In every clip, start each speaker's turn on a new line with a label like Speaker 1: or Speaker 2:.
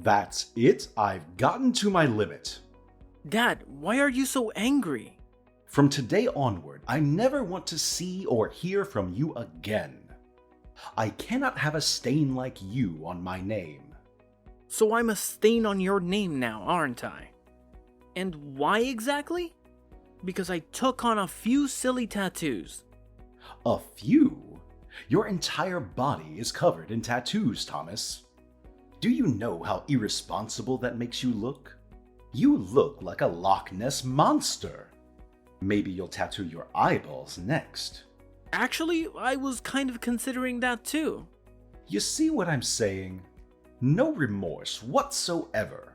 Speaker 1: That's it, I've gotten to my limit.
Speaker 2: Dad, why are you so angry?
Speaker 1: From today onward, I never want to see or hear from you again. I cannot have a stain like you on my name.
Speaker 2: So I'm a stain on your name now, aren't I? And why exactly? Because I took on a few silly tattoos.
Speaker 1: A few? Your entire body is covered in tattoos, Thomas. Do you know how irresponsible that makes you look? You look like a Loch Ness monster. Maybe you'll tattoo your eyeballs next.
Speaker 2: Actually, I was kind of considering that too.
Speaker 1: You see what I'm saying? No remorse whatsoever.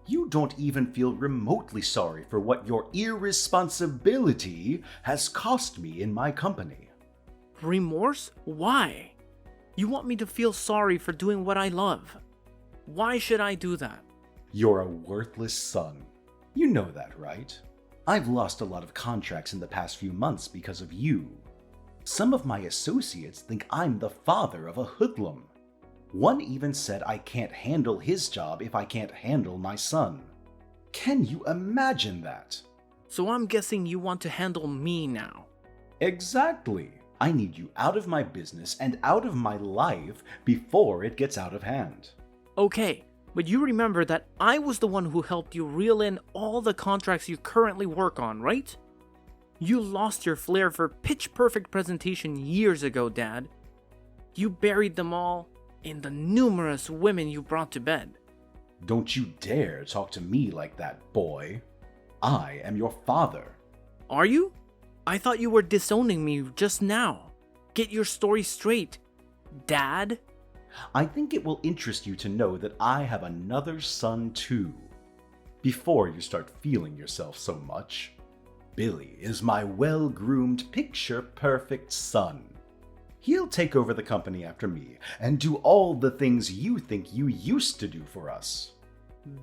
Speaker 1: You don't even feel remotely sorry for what your irresponsibility has cost me in my company.
Speaker 2: Remorse? Why? You want me to feel sorry for doing what I love. Why should I do that?
Speaker 1: You're a worthless son. You know that, right? I've lost a lot of contracts in the past few months because of you. Some of my associates think I'm the father of a hoodlum. One even said I can't handle his job if I can't handle my son. Can you imagine that?
Speaker 2: So I'm guessing you want to handle me now.
Speaker 1: Exactly. I need you out of my business and out of my life before it gets out of hand.
Speaker 2: Okay, but you remember that I was the one who helped you reel in all the contracts you currently work on, right? You lost your flair for pitch-perfect presentation years ago, Dad. You buried them all in the numerous women you brought to bed.
Speaker 1: Don't you dare talk to me like that, boy. I am your father.
Speaker 2: Are you? I thought you were disowning me just now. Get your story straight, Dad.
Speaker 1: I think it will interest you to know that I have another son too. Before you start feeling yourself so much, Billy is my well-groomed, picture-perfect son. He'll take over the company after me and do all the things you think you used to do for us.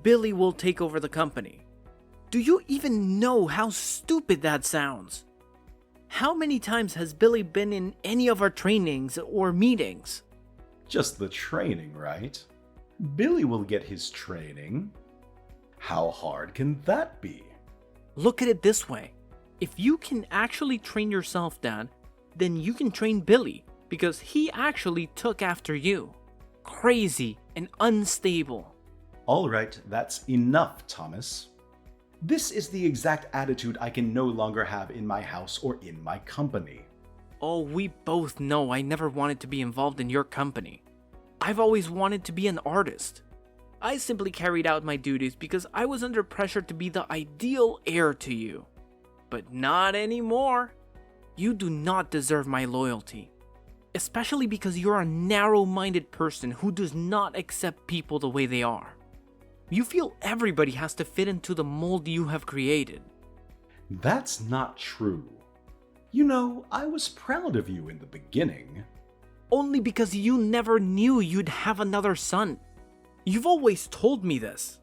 Speaker 2: Billy will take over the company. Do you even know how stupid that sounds? How many times has Billy been in any of our trainings or meetings?
Speaker 1: Just the training, right? Billy will get his training. How hard can that be?
Speaker 2: Look at it this way. If you can actually train yourself, Dad, then you can train Billy, because he actually took after you. Crazy and unstable.
Speaker 1: All right, that's enough, Thomas. This is the exact attitude I can no longer have in my house or in my company.
Speaker 2: Oh, we both know I never wanted to be involved in your company. I've always wanted to be an artist. I simply carried out my duties because I was under pressure to be the ideal heir to you. But not anymore. You do not deserve my loyalty. Especially because you're a narrow-minded person who does not accept people the way they are. You feel everybody has to fit into the mold you have created.
Speaker 1: That's not true. You know, I was proud of you in the beginning.
Speaker 2: Only because you never knew you'd have another son. You've always told me this.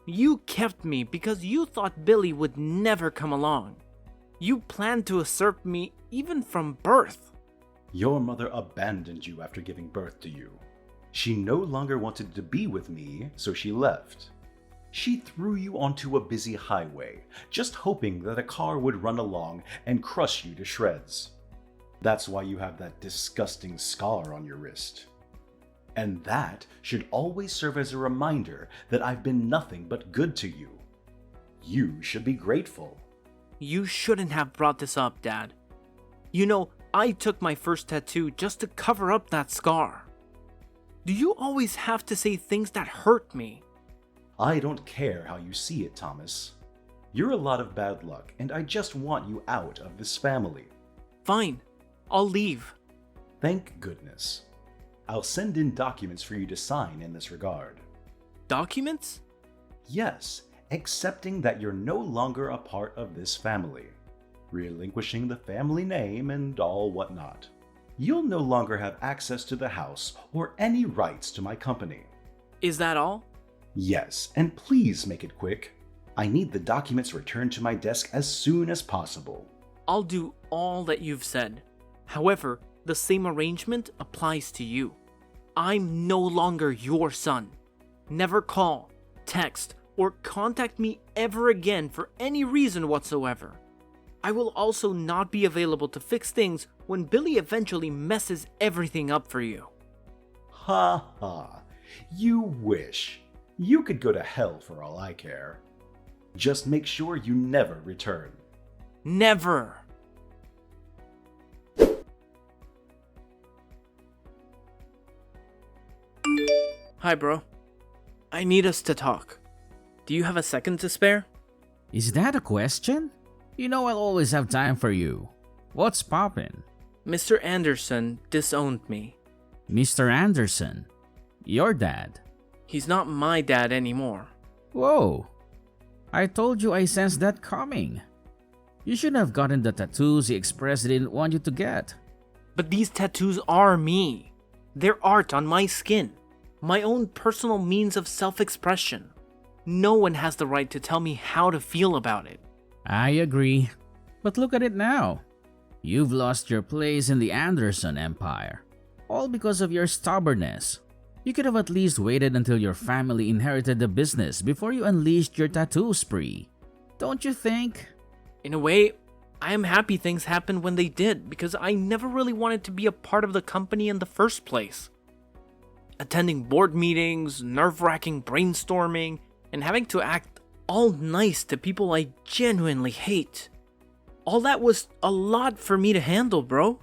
Speaker 2: You kept me because you thought Billy would never come along. You planned to usurp me even from birth.
Speaker 1: Your mother abandoned you after giving birth to you. She no longer wanted to be with me, so she left. She threw you onto a busy highway, just hoping that a car would run along and crush you to shreds. That's why you have that disgusting scar on your wrist. And that should always serve as a reminder that I've been nothing but good to you. You should be grateful.
Speaker 2: You shouldn't have brought this up, Dad. You know, I took my first tattoo just to cover up that scar. Do you always have to say things that hurt me?
Speaker 1: I don't care how you see it, Thomas. You're a lot of bad luck, and I just want you out of this family.
Speaker 2: Fine, I'll leave.
Speaker 1: Thank goodness. I'll send in documents for you to sign in this regard.
Speaker 2: Documents?
Speaker 1: Yes, accepting that you're no longer a part of this family, relinquishing the family name and all whatnot. You'll no longer have access to the house or any rights to my company.
Speaker 2: Is that all?
Speaker 1: Yes, and please make it quick. I need the documents returned to my desk as soon as possible.
Speaker 2: I'll do all that you've said. However, the same arrangement applies to you. I'm no longer your son. never call, text, or contact me ever again for any reason whatsoever. I will also not be available to fix things when Billy eventually messes everything up for you.
Speaker 1: Ha ha. You wish. You could go to hell for all I care. Just make sure you never return.
Speaker 2: Never! Hi, bro. I need us to talk. Do you have a second to spare?
Speaker 3: Is that a question? You know I'll always have time for you. What's poppin'?
Speaker 2: Mr. Anderson disowned me.
Speaker 3: Mr. Anderson, your dad.
Speaker 2: He's not my dad anymore.
Speaker 3: Whoa. I told you I sensed that coming. You should have gotten the tattoos he expressed didn't want you to get.
Speaker 2: But these tattoos are me. They're art on my skin. My own personal means of self-expression. No one has the right to tell me how to feel about it.
Speaker 3: I agree. But look at it now. You've lost your place in the Anderson empire. All because of your stubbornness. You could have at least waited until your family inherited the business before you unleashed your tattoo spree. Don't you think?
Speaker 2: In a way, I am happy things happened when they did because I never really wanted to be a part of the company in the first place. Attending board meetings, nerve-wracking brainstorming, and having to act all nice to people I genuinely hate. All that was a lot for me to handle, bro.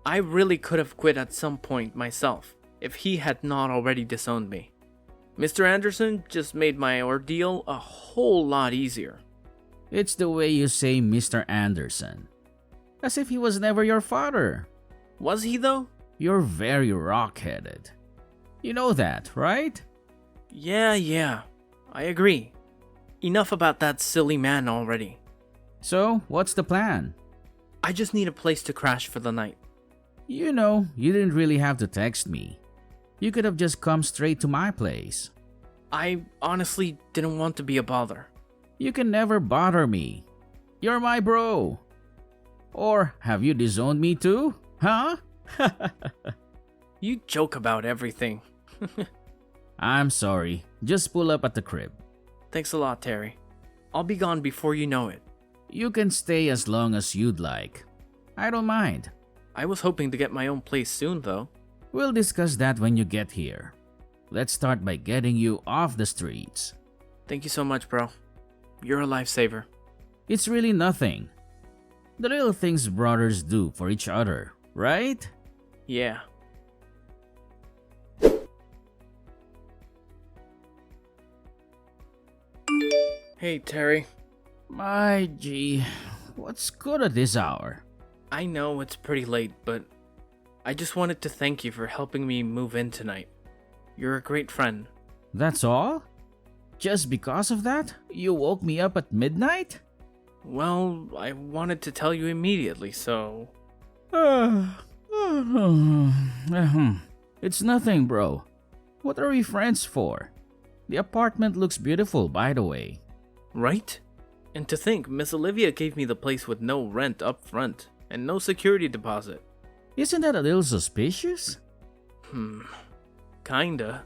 Speaker 2: I really could have quit at some point myself if he had not already disowned me. Mr. Anderson just made my ordeal a whole lot easier.
Speaker 3: It's the way you say Mr. Anderson. As if he was never your father.
Speaker 2: Was he though?
Speaker 3: You're very rock-headed. You know that, right?
Speaker 2: Yeah, I agree. Enough about that silly man already.
Speaker 3: So, what's the plan?
Speaker 2: I just need a place to crash for the night.
Speaker 3: You know, you didn't really have to text me. You could have just come straight to my place.
Speaker 2: I honestly didn't want to be a bother.
Speaker 3: You can never bother me. You're my bro. Or have you disowned me too? Huh?
Speaker 2: You joke about everything.
Speaker 3: I'm sorry. Just pull up at the crib.
Speaker 2: Thanks a lot, Terry. I'll be gone before you know it.
Speaker 3: You can stay as long as you'd like. I don't mind.
Speaker 2: I was hoping to get my own place soon, though.
Speaker 3: We'll discuss that when you get here. Let's start by getting you off the streets.
Speaker 2: Thank you so much, bro. You're a lifesaver.
Speaker 3: It's really nothing. The little things brothers do for each other, right?
Speaker 2: Yeah. Hey, Terry.
Speaker 3: My gee, what's good at this hour?
Speaker 2: I know it's pretty late, but I just wanted to thank you for helping me move in tonight. You're a great friend.
Speaker 3: That's all? Just because of that, you woke me up at midnight?
Speaker 2: Well, I wanted to tell you immediately, so...
Speaker 3: It's nothing, bro. What are we friends for? The apartment looks beautiful, by the way.
Speaker 2: Right? And to think, Miss Olivia gave me the place with no rent up front and no security deposit.
Speaker 3: Isn't that a little suspicious?
Speaker 2: Kinda.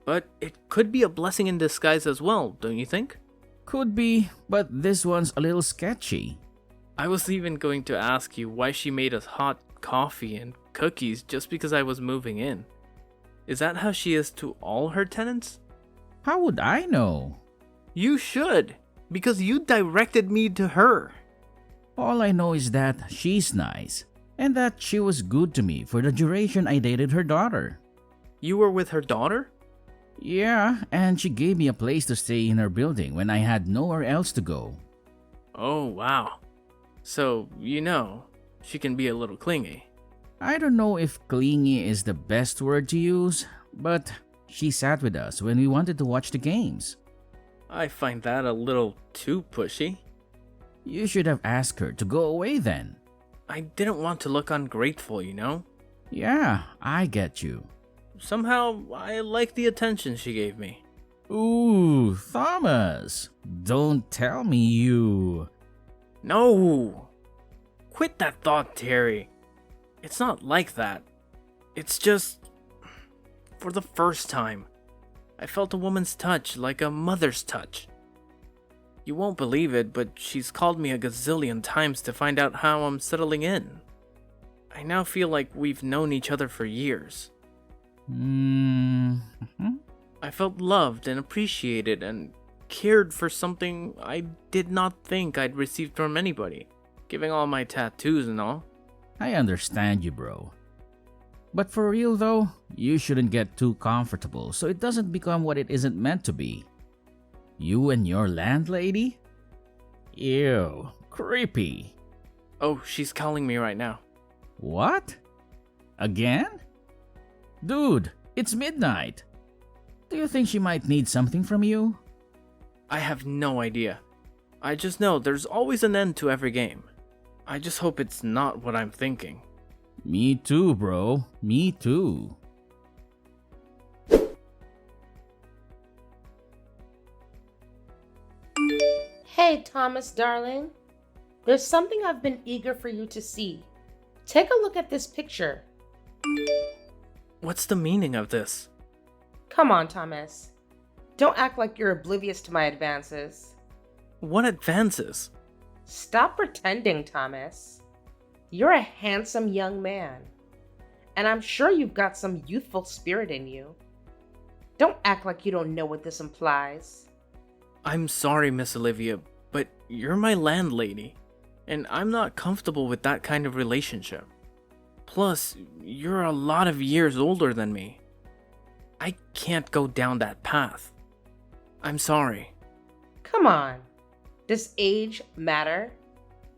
Speaker 2: But it could be a blessing in disguise as well, don't you think?
Speaker 3: Could be, but this one's a little sketchy.
Speaker 2: I was even going to ask you why she made us hot coffee and cookies just because I was moving in. Is that how she is to all her tenants?
Speaker 3: How would I know?
Speaker 2: You should, because you directed me to her.
Speaker 3: All I know is that she's nice, and that she was good to me for the duration I dated her daughter.
Speaker 2: You were with her daughter?
Speaker 3: Yeah, and she gave me a place to stay in her building when I had nowhere else to go.
Speaker 2: Oh, wow. So, she can be a little clingy.
Speaker 3: I don't know if clingy is the best word to use, but she sat with us when we wanted to watch the games.
Speaker 2: I find that a little too pushy.
Speaker 3: You should have asked her to go away then.
Speaker 2: I didn't want to look ungrateful,
Speaker 3: Yeah, I get you.
Speaker 2: Somehow, I like the attention she gave me.
Speaker 3: Ooh, Thomas, don't tell me you...
Speaker 2: No! Quit that thought, Terry. It's not like that. It's just... For the first time, I felt a woman's touch, like a mother's touch. You won't believe it, but she's called me a gazillion times to find out how I'm settling in. I now feel like we've known each other for years. I felt loved and appreciated and cared for something I did not think I'd received from anybody, giving all my tattoos and all.
Speaker 3: I understand you, bro. But for real though, you shouldn't get too comfortable so it doesn't become what it isn't meant to be. You and your landlady? Ew, creepy.
Speaker 2: Oh, she's calling me right now.
Speaker 3: What? Again? Dude, it's midnight. Do you think she might need something from you?
Speaker 2: I have no idea. I just know there's always an end to every game. I just hope it's not what I'm thinking.
Speaker 3: Me too, bro. Me too.
Speaker 4: Hey, Thomas, darling. There's something I've been eager for you to see. Take a look at this picture.
Speaker 2: What's the meaning of this?
Speaker 4: Come on, Thomas. Don't act like you're oblivious to my advances.
Speaker 2: What advances?
Speaker 4: Stop pretending, Thomas. You're a handsome young man, and I'm sure you've got some youthful spirit in you. Don't act like you don't know what this implies.
Speaker 2: I'm sorry, Miss Olivia, but you're my landlady, and I'm not comfortable with that kind of relationship. Plus, you're a lot of years older than me. I can't go down that path. I'm sorry.
Speaker 4: Come on. Does age matter?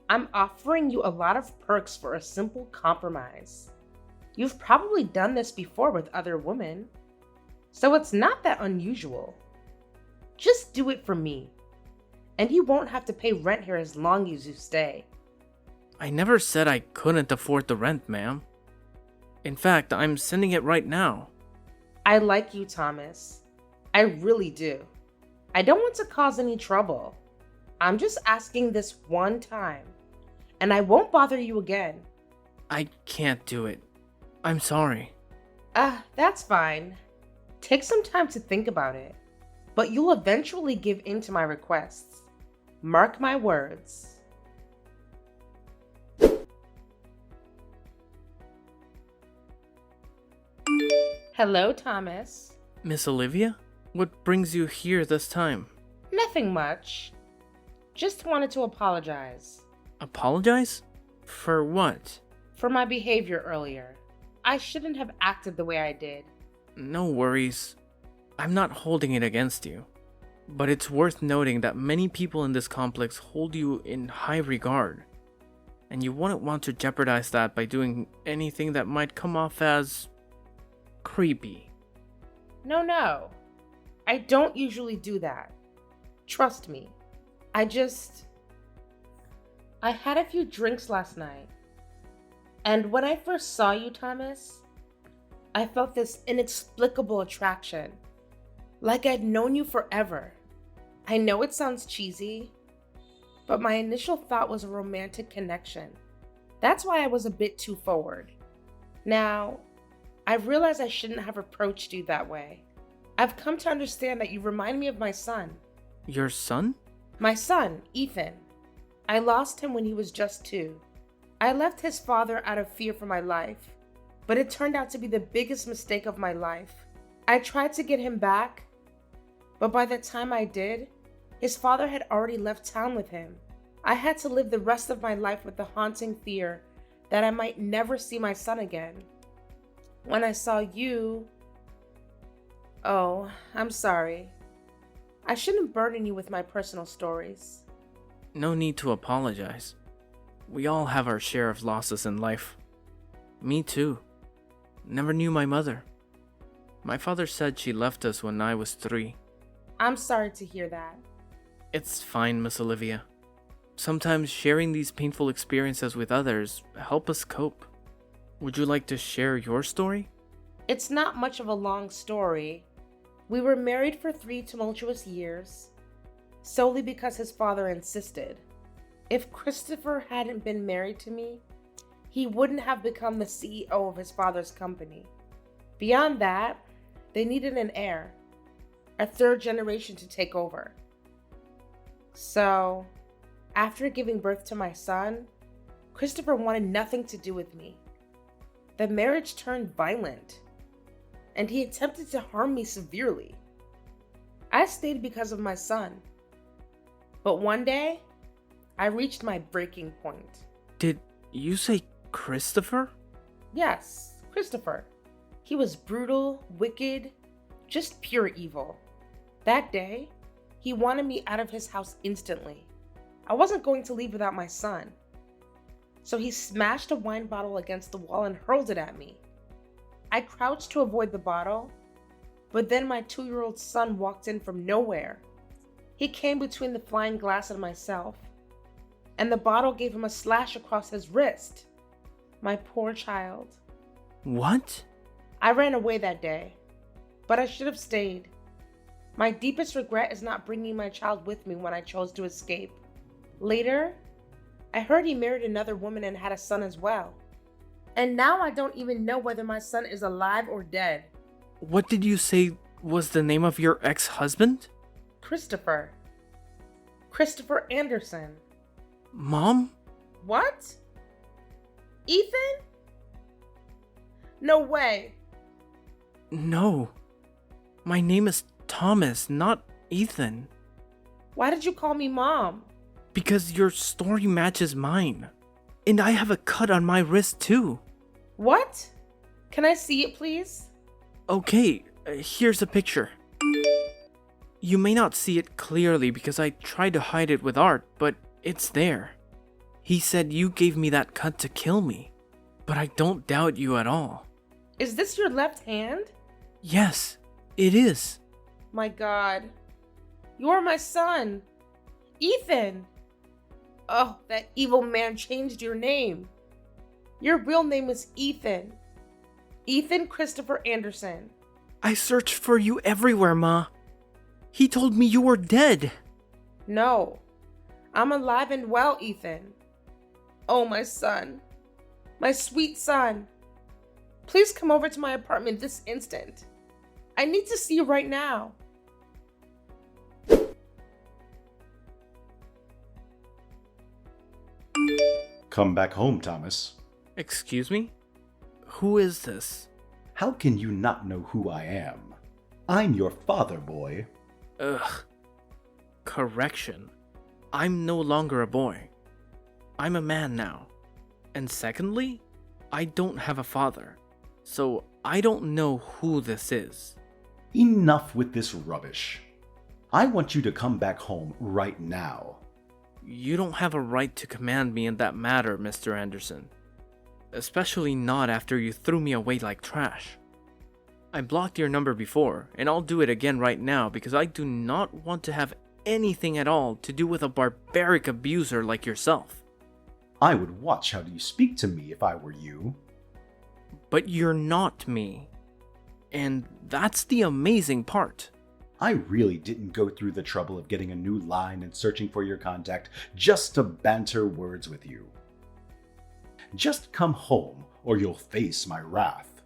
Speaker 4: I'm offering you a lot of perks for a simple compromise. You've probably done this before with other women, so it's not that unusual. Just do it for me, and you won't have to pay rent here as long as you stay.
Speaker 2: I never said I couldn't afford the rent, ma'am. In fact, I'm sending it right now.
Speaker 4: I like you, Thomas. I really do. I don't want to cause any trouble. I'm just asking this one time, and I won't bother you again.
Speaker 2: I can't do it. I'm sorry.
Speaker 4: That's fine. Take some time to think about it, but you'll eventually give in to my requests. Mark my words. Hello, Thomas.
Speaker 2: Miss Olivia? What brings you here this time?
Speaker 4: Nothing much. Just wanted to apologize.
Speaker 2: Apologize? For what?
Speaker 4: For my behavior earlier. I shouldn't have acted the way I did.
Speaker 2: No worries. I'm not holding it against you. But it's worth noting that many people in this complex hold you in high regard. And you wouldn't want to jeopardize that by doing anything that might come off as creepy.
Speaker 4: No. I don't usually do that. Trust me. I had a few drinks last night. And when I first saw you, Thomas, I felt this inexplicable attraction. Like I'd known you forever. I know it sounds cheesy, but my initial thought was a romantic connection. That's why I was a bit too forward. Now, I've realized I shouldn't have approached you that way. I've come to understand that you remind me of my son.
Speaker 2: Your son?
Speaker 4: My son, Ethan. I lost him when he was just 2. I left his father out of fear for my life, but it turned out to be the biggest mistake of my life. I tried to get him back, but by the time I did, his father had already left town with him. I had to live the rest of my life with the haunting fear that I might never see my son again. When I saw you... Oh, I'm sorry. I shouldn't burden you with my personal stories.
Speaker 2: No need to apologize. We all have our share of losses in life. Me too. Never knew my mother. My father said she left us when I was 3.
Speaker 4: I'm sorry to hear that.
Speaker 2: It's fine, Miss Olivia. Sometimes sharing these painful experiences with others help us cope. Would you like to share your story?
Speaker 4: It's not much of a long story. We were married for 3 tumultuous years, solely because his father insisted. If Christopher hadn't been married to me, he wouldn't have become the CEO of his father's company. Beyond that, they needed an heir. a third generation to take over. So, after giving birth to my son, Christopher wanted nothing to do with me. The marriage turned violent, and he attempted to harm me severely. I stayed because of my son. But one day, I reached my breaking point.
Speaker 2: Did you say Christopher?
Speaker 4: Yes, Christopher. He was brutal, wicked, just pure evil. That day, he wanted me out of his house instantly. I wasn't going to leave without my son. So he smashed a wine bottle against the wall and hurled it at me. I crouched to avoid the bottle, but then my 2-year-old son walked in from nowhere. He came between the flying glass and myself, and the bottle gave him a slash across his wrist. My poor child.
Speaker 2: What?
Speaker 4: I ran away that day, but I should have stayed. My deepest regret is not bringing my child with me when I chose to escape. Later, I heard he married another woman and had a son as well. And now I don't even know whether my son is alive or dead.
Speaker 2: What did you say was the name of your ex-husband?
Speaker 4: Christopher. Christopher Anderson.
Speaker 2: Mom?
Speaker 4: What? Ethan? No way.
Speaker 2: No. My name is Thomas, not Ethan.
Speaker 4: Why did you call me Mom?
Speaker 2: Because your story matches mine. And I have a cut on my wrist too.
Speaker 4: What? Can I see it, please?
Speaker 2: Okay, here's a picture. You may not see it clearly because I tried to hide it with art, but it's there. He said you gave me that cut to kill me, but I don't doubt you at all.
Speaker 4: Is this your left hand?
Speaker 2: Yes, it is.
Speaker 4: My God. You're my son. Ethan. Oh, that evil man changed your name. Your real name is Ethan. Ethan Christopher Anderson.
Speaker 2: I searched for you everywhere, Ma. He told me you were dead.
Speaker 4: No. I'm alive and well, Ethan. Oh, my son. My sweet son. Please come over to my apartment this instant. I need to see you right now.
Speaker 1: Come back home, Thomas.
Speaker 2: Excuse me? Who is this?
Speaker 1: How can you not know who I am? I'm your father, boy.
Speaker 2: Ugh. Correction. I'm no longer a boy. I'm a man now. And secondly, I don't have a father. So I don't know who this is.
Speaker 1: Enough with this rubbish. I want you to come back home right now.
Speaker 2: You don't have a right to command me in that matter, Mr. Anderson. Especially not after you threw me away like trash. I blocked your number before, and I'll do it again right now because I do not want to have anything at all to do with a barbaric abuser like yourself.
Speaker 1: I would watch how you speak to me if I were you.
Speaker 2: But you're not me. And that's the amazing part.
Speaker 1: I really didn't go through the trouble of getting a new line and searching for your contact just to banter words with you. Just come home or you'll face my wrath.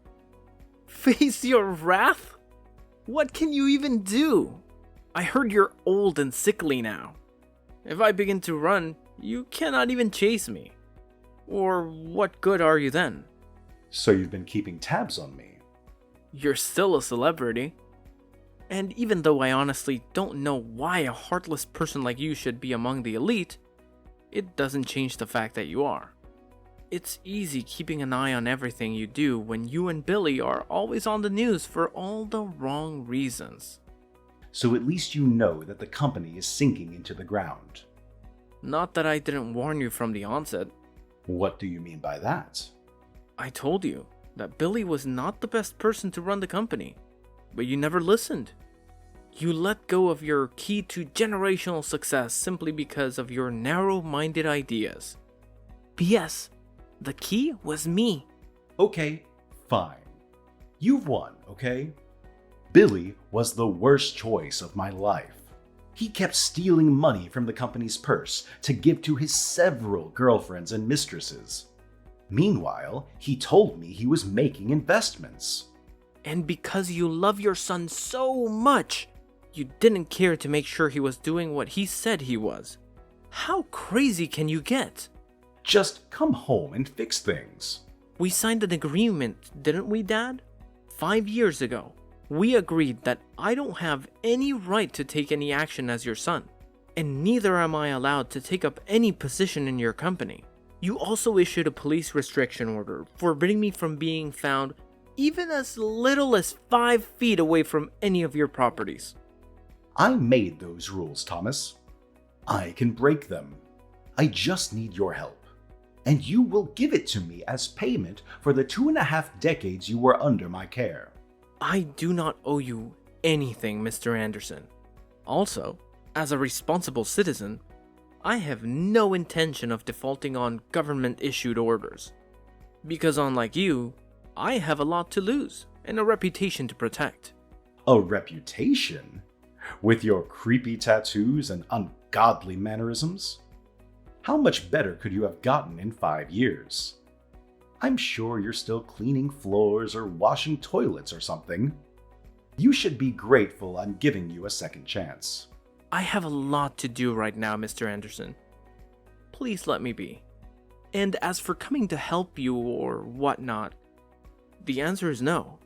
Speaker 2: Face your wrath? What can you even do? I heard you're old and sickly now. If I begin to run, you cannot even chase me. Or what good are you then?
Speaker 1: So you've been keeping tabs on me.
Speaker 2: You're still a celebrity. And even though I honestly don't know why a heartless person like you should be among the elite, it doesn't change the fact that you are. It's easy keeping an eye on everything you do when you and Billy are always on the news for all the wrong reasons.
Speaker 1: So at least you know that the company is sinking into the ground.
Speaker 2: Not that I didn't warn you from the onset.
Speaker 1: What do you mean by that?
Speaker 2: I told you that Billy was not the best person to run the company, but you never listened. You let go of your key to generational success simply because of your narrow-minded ideas. P.S. The key was me.
Speaker 1: Okay, fine. You've won, okay? Billy was the worst choice of my life. He kept stealing money from the company's purse to give to his several girlfriends and mistresses. Meanwhile, he told me he was making investments.
Speaker 2: And because you love your son so much, You didn't care to make sure he was doing what he said he was. How crazy can you get?
Speaker 1: Just come home and fix things.
Speaker 2: We signed an agreement, didn't we, Dad? 5 years ago, we agreed that I don't have any right to take any action as your son, and neither am I allowed to take up any position in your company. You also issued a police restriction order forbidding me from being found even as little as 5 feet away from any of your properties.
Speaker 1: I made those rules, Thomas. I can break them. I just need your help. And you will give it to me as payment for the 2.5 decades you were under my care.
Speaker 2: I do not owe you anything, Mr. Anderson. Also, as a responsible citizen, I have no intention of defaulting on government-issued orders. Because unlike you, I have a lot to lose and a reputation to protect.
Speaker 1: A reputation? With your creepy tattoos and ungodly mannerisms? How much better could you have gotten in 5 years? I'm sure you're still cleaning floors or washing toilets or something. You should be grateful I'm giving you a second chance.
Speaker 2: I have a lot to do right now, Mr. Anderson. Please let me be. And as for coming to help you or whatnot, the answer is no.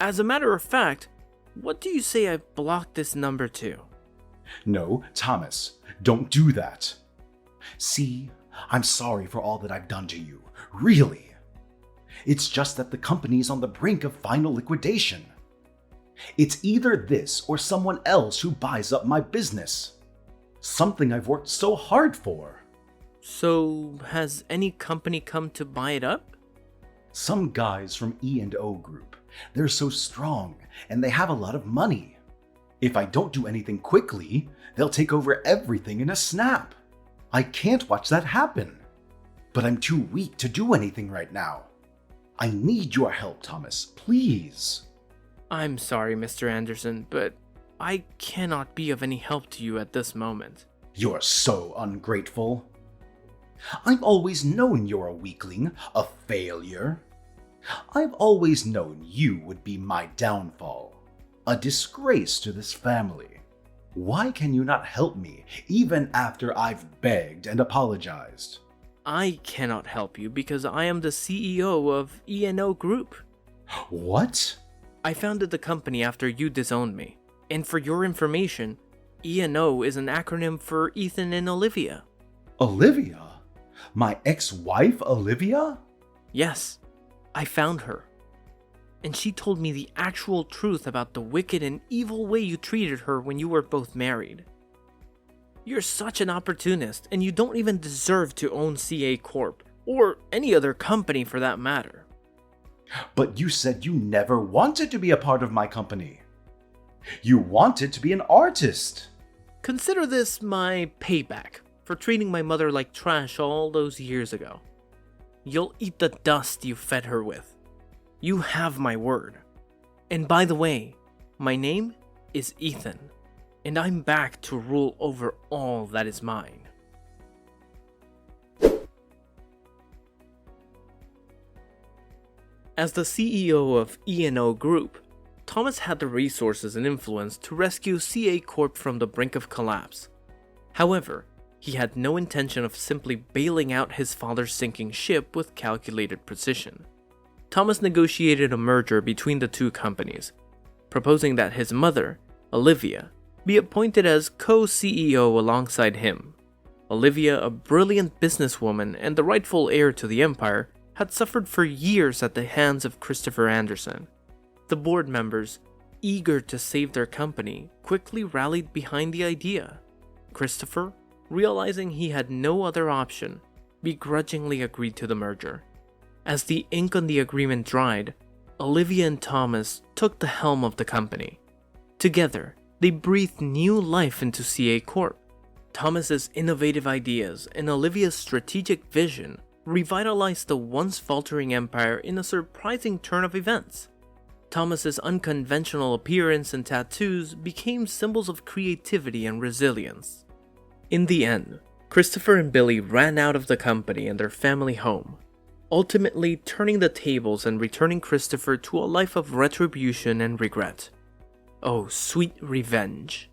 Speaker 2: As a matter of fact, what do you say I block this number to?
Speaker 1: No, Thomas, don't do that. See, I'm sorry for all that I've done to you. Really. It's just that the company's on the brink of final liquidation. It's either this or someone else who buys up my business. Something I've worked so hard for.
Speaker 2: So, has any company come to buy it up?
Speaker 1: Some guys from E&O Group. They're so strong, and they have a lot of money. If I don't do anything quickly, they'll take over everything in a snap. I can't watch that happen. But I'm too weak to do anything right now. I need your help, Thomas, please.
Speaker 2: I'm sorry, Mr. Anderson, but I cannot be of any help to you at this moment.
Speaker 1: You're so ungrateful. I've always known you're a weakling, a failure. I've always known you would be my downfall, a disgrace to this family. Why can you not help me, even after I've begged and apologized?
Speaker 2: I cannot help you because I am the CEO of E&O Group.
Speaker 1: What?
Speaker 2: I founded the company after you disowned me. And for your information, E&O is an acronym for Ethan and Olivia.
Speaker 1: Olivia? My ex-wife, Olivia?
Speaker 2: Yes, I found her. And she told me the actual truth about the wicked and evil way you treated her when you were both married. You're such an opportunist, and you don't even deserve to own CA Corp, or any other company for that matter.
Speaker 1: But you said you never wanted to be a part of my company. You wanted to be an artist.
Speaker 2: Consider this my payback for treating my mother like trash all those years ago. You'll eat the dust you fed her with. You have my word. And by the way, my name is Ethan, and I'm back to rule over all that is mine. As the CEO of E&O Group, Thomas had the resources and influence to rescue CA Corp from the brink of collapse. However, he had no intention of simply bailing out his father's sinking ship with calculated precision. Thomas negotiated a merger between the two companies, proposing that his mother, Olivia, be appointed as co-CEO alongside him. Olivia, a brilliant businesswoman and the rightful heir to the empire, had suffered for years at the hands of Christopher Anderson. The board members, eager to save their company, quickly rallied behind the idea. Christopher, realizing he had no other option, begrudgingly agreed to the merger. As the ink on the agreement dried, Olivia and Thomas took the helm of the company. Together, they breathed new life into CA Corp. Thomas's innovative ideas and Olivia's strategic vision revitalized the once faltering empire in a surprising turn of events. Thomas's unconventional appearance and tattoos became symbols of creativity and resilience. In the end, Christopher and Billy ran out of the company and their family home, ultimately turning the tables and returning Christopher to a life of retribution and regret. Oh, sweet revenge.